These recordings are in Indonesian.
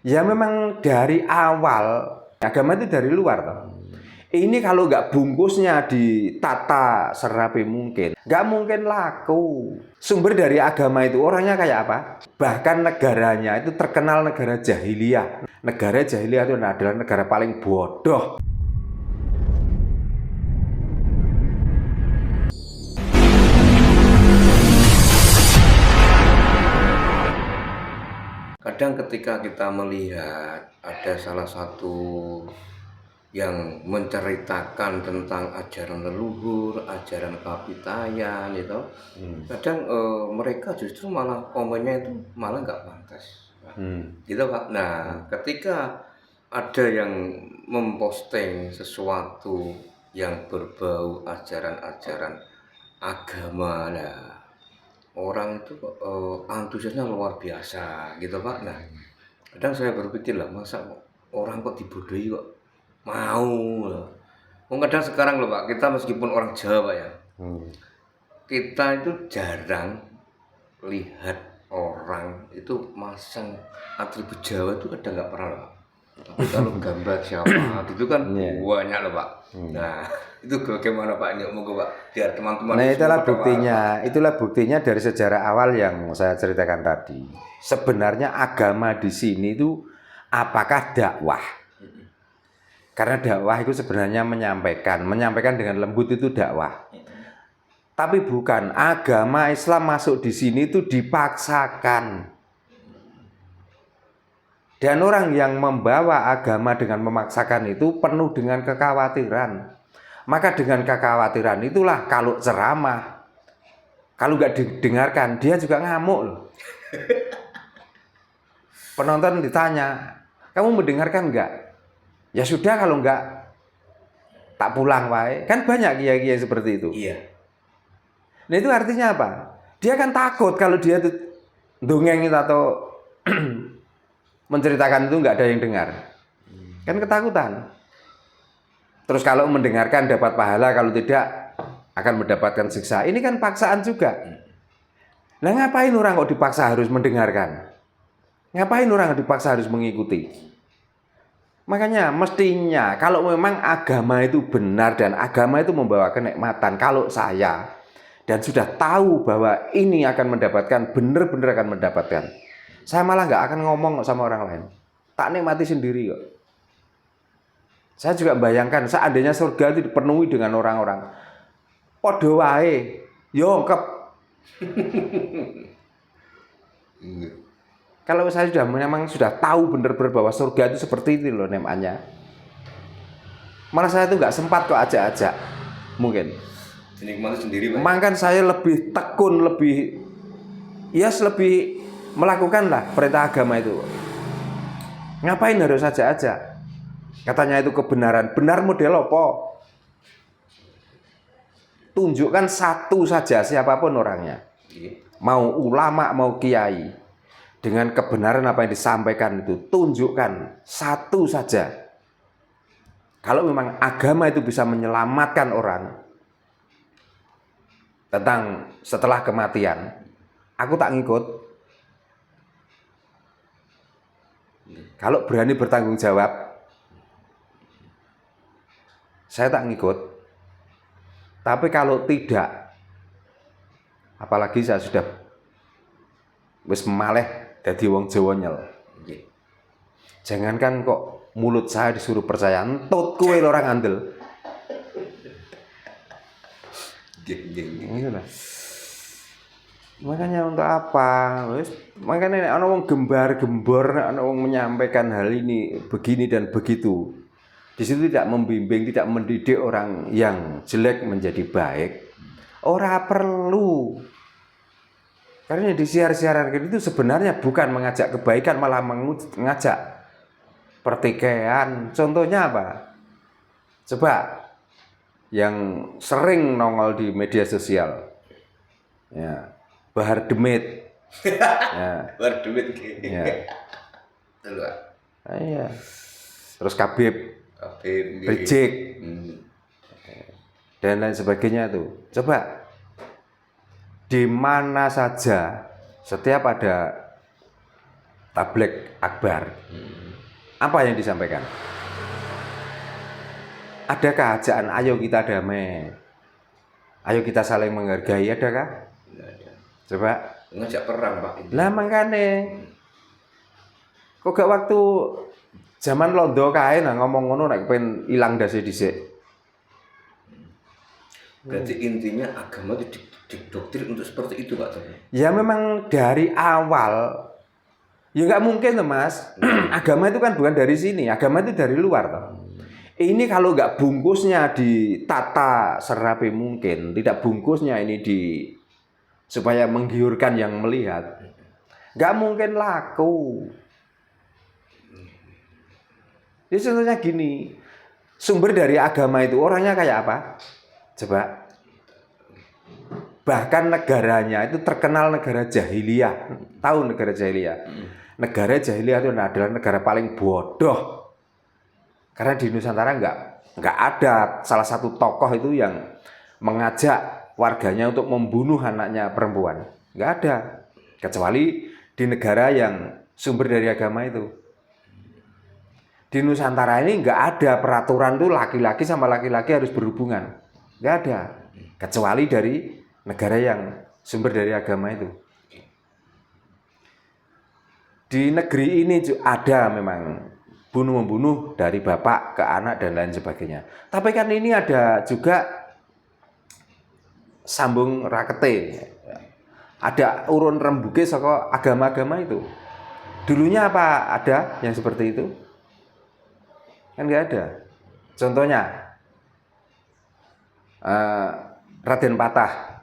Ya memang dari awal agama itu dari luar toh. Ini kalau nggak bungkusnya ditata serapi mungkin, nggak mungkin laku. Sumber dari agama itu orangnya kayak apa? Bahkan negaranya itu terkenal negara jahiliyah. Negara jahiliyah itu adalah negara paling bodoh. Kadang ketika kita melihat ada salah satu yang menceritakan tentang ajaran leluhur, ajaran kapitayan itu, kadang mereka justru malah komennya itu malah nggak pantas, gitu Pak. Nah, ketika ada yang memposting sesuatu yang berbau ajaran-ajaran agama, nah orang itu antusiasnya luar biasa gitu Pak. Nah, kadang saya berpikir lah, masa orang kok dibodohi kok mau loh. Kadang sekarang loh Pak, kita meskipun orang Jawa Pak ya, kita itu jarang lihat orang itu masang atribut Jawa itu kadang nggak pernah loh Pak. Tapi kalau gambar siapa gitu kan banyak loh Pak. Nah, itu bagaimana Pak ini moga Pak, biar teman-teman Nah, semua pada paham. itulah buktinya dari sejarah awal yang saya ceritakan tadi. Sebenarnya agama di sini itu apakah dakwah? Karena dakwah itu sebenarnya menyampaikan dengan lembut itu dakwah. Tapi bukan, agama Islam masuk di sini itu dipaksakan. Dan orang yang membawa agama dengan memaksakan itu penuh dengan kekhawatiran. Maka dengan kekhawatiran itulah kalau ceramah, kalau nggak didengarkan, dia juga ngamuk loh. Penonton ditanya, kamu mendengarkan nggak? Ya sudah, kalau nggak, tak pulang wae. Kan banyak kiai-kiai seperti itu. Iya. Nah itu artinya apa? Dia kan takut kalau dia tuh dongeng itu atau menceritakan itu nggak ada yang dengar. Kan ketakutan. Terus kalau mendengarkan dapat pahala, kalau tidak akan mendapatkan siksa. Ini kan paksaan juga. Nah ngapain orang kok dipaksa harus mendengarkan? Ngapain orang dipaksa harus mengikuti? Makanya mestinya kalau memang agama itu benar dan agama itu membawa kenikmatan, kalau saya dan sudah tahu bahwa ini akan mendapatkan, benar-benar akan mendapatkan, saya malah nggak akan ngomong sama orang lain. Tak nikmati sendiri kok. Saya juga bayangkan seandainya surga itu dipenuhi dengan orang-orang podo wae, yongkep. Kalau saya memang sudah tahu benar-benar bahwa surga itu seperti itu loh namanya. Malah saya itu nggak sempat kok ajak-ajak, mungkin. Dinikmati sendiri Pak. Makanya saya lebih tekun, lebih melakukan lah perintah agama itu. Ngapain harus ajak-ajak? Katanya itu kebenaran. Benar model apa? Tunjukkan satu saja siapapun orangnya. Mau ulama, mau kiai. Dengan kebenaran apa yang disampaikan itu, tunjukkan satu saja. Kalau memang agama itu bisa menyelamatkan orang tentang setelah kematian, aku tak ngikut. Kalau berani bertanggung jawab, saya tak ngikut. Tapi kalau tidak, apalagi saya sudah wis maleh dadi wong Jawa nyel. Jangankan kok mulut saya disuruh percaya, entut kowe orang andel. Makanya untuk apa? Makanya ana wong gembar-gembor, ana wong menyampaikan hal ini begini dan begitu. Di situ tidak membimbing, tidak mendidik orang yang jelek menjadi baik. Ora perlu. Karena di siar-siaran itu sebenarnya bukan mengajak kebaikan, malah mengajak pertikaian. Contohnya apa? Coba yang sering nongol di media sosial, ya, Bahar Demit, ya, Bahar Demit, ya, iya. Terus Khabib, Rizik, Rizik, dan lain sebagainya tuh. Coba di mana saja setiap ada tabligh akbar, Apa yang disampaikan? Adakah ajaan ayo kita damai? Ayo kita saling menghargai, adakah? Nggak ada. Coba. Ngajak perang, Pak. Lah makane. Kok gak waktu zaman londo kae nah ngomong ngono nek pengen ilang dase dhisik. Berarti intinya agama itu didoktrin untuk seperti itu, Pak. Ya memang dari awal ya nggak mungkin tuh Mas. Agama itu kan bukan dari sini, agama itu dari luar toh. Ini kalau nggak bungkusnya ditata serapi mungkin, tidak bungkusnya ini supaya menggiurkan yang melihat, nggak mungkin laku. Jadi contohnya gini, sumber dari agama itu orangnya kayak apa? Coba. Bahkan negaranya itu terkenal negara jahiliyah. Tahu negara jahiliyah? Negara jahiliyah itu adalah negara paling bodoh. Karena di Nusantara nggak ada salah satu tokoh itu yang mengajak warganya untuk membunuh anaknya perempuan. Nggak ada. Kecuali di negara yang sumber dari agama itu. Di Nusantara ini nggak ada peraturan tuh laki-laki sama laki-laki harus berhubungan. Nggak ada. Kecuali dari negara yang sumber dari agama itu. Di negeri ini ada memang bunuh-membunuh dari bapak ke anak dan lain sebagainya. Tapi kan ini ada juga sambung rakete. Ada urun rembuke saka agama-agama itu. Dulunya apa ada yang seperti itu? Kan nggak ada. Contohnya Raden Patah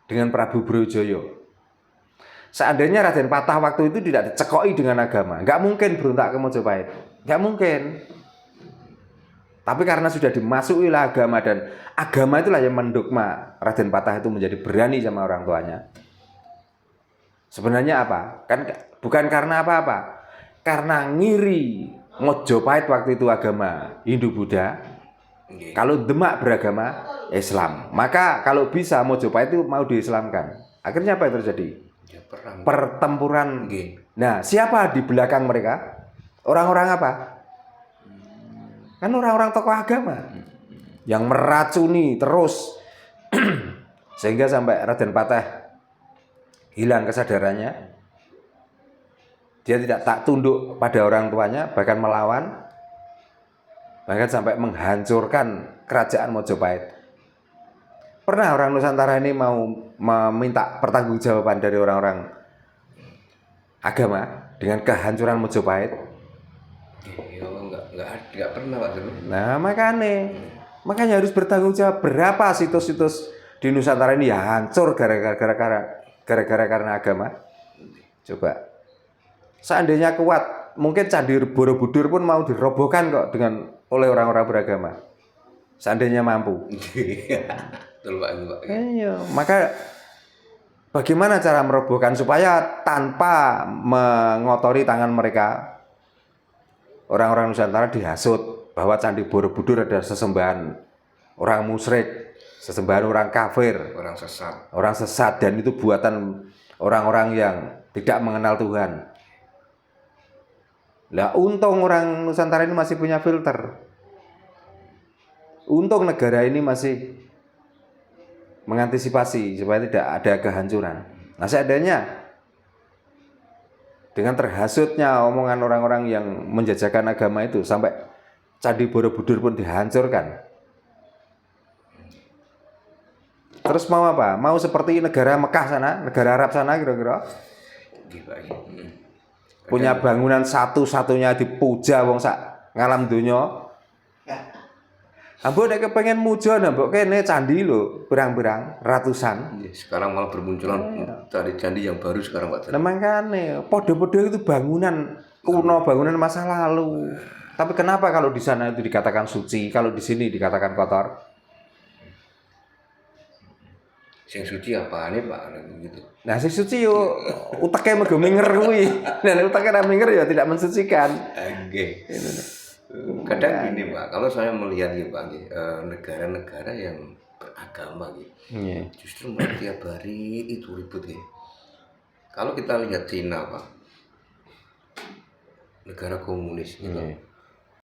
dengan Prabu Brawijaya. Seandainya Raden Patah waktu itu tidak dicekoi dengan agama, nggak mungkin berontak ke Mojopahit, nggak mungkin. Tapi karena sudah dimasuki agama dan agama itulah yang mendogma Raden Patah itu menjadi berani sama orang tuanya. Sebenarnya apa? Kan bukan karena apa-apa, karena ngiri Mojopahit waktu itu agama Hindu-Buddha. Kalau Demak beragama Islam, maka kalau bisa Mojopahit itu mau diislamkan. Akhirnya apa yang terjadi? Ya, perang. Pertempuran. Nah, siapa di belakang mereka? Orang-orang apa? Kan orang-orang tokoh agama yang meracuni terus sehingga sampai Raden Patah hilang kesadarannya. Dia tidak tak tunduk pada orang tuanya, bahkan melawan, bahkan sampai menghancurkan kerajaan Mojopahit. Pernah orang Nusantara ini mau meminta pertanggungjawaban dari orang-orang agama dengan kehancuran Mojopahit? Ya, enggak pernah, Pak. Nah, makanya harus bertanggung jawab. Berapa situs-situs di Nusantara ini ya hancur gara-gara karena agama? Coba. Seandainya kuat, mungkin Candi Borobudur pun mau dirobohkan kok oleh orang-orang beragama. Seandainya mampu. Betul, Pak. Iya, maka bagaimana cara merobohkan supaya tanpa mengotori tangan mereka, orang-orang Nusantara dihasut bahwa Candi Borobudur adalah sesembahan orang musyrik, sesembahan orang kafir, orang sesat, dan itu buatan orang-orang yang tidak mengenal Tuhan. Lah, untung orang Nusantara ini masih punya filter. Untung negara ini masih mengantisipasi supaya tidak ada kehancuran. Nah, seandainya dengan terhasutnya omongan orang-orang yang menjajakan agama itu sampai Candi Borobudur pun dihancurkan. Terus mau apa? Mau seperti negara Mekah sana, negara Arab sana kira-kira? Punya bangunan satu-satunya dipuja wong sak ngalam donya. Ambo nek kepengen muja mbok kene candi lho, berang-berang ratusan. Sekarang malah bermunculan candi yang baru sekarang, Pak. Nah, makanya podo-podo itu bangunan kuno, bangunan masa lalu. Tapi kenapa kalau di sana itu dikatakan suci, kalau di sini dikatakan kotor? Sing suci apane, Pak? Gitu. Nah, sing suci yo uteke mego minger kuwi. Nah, uteke ra minger ya tidak mensucikan. Nggih. Kadang gini, Pak, kalau saya melihat ya, Pak, negara-negara yang beragama gitu. Justru tiap hari itu ribut ya. Kalau kita lihat Cina, Pak. negara komunis gitu. Iya.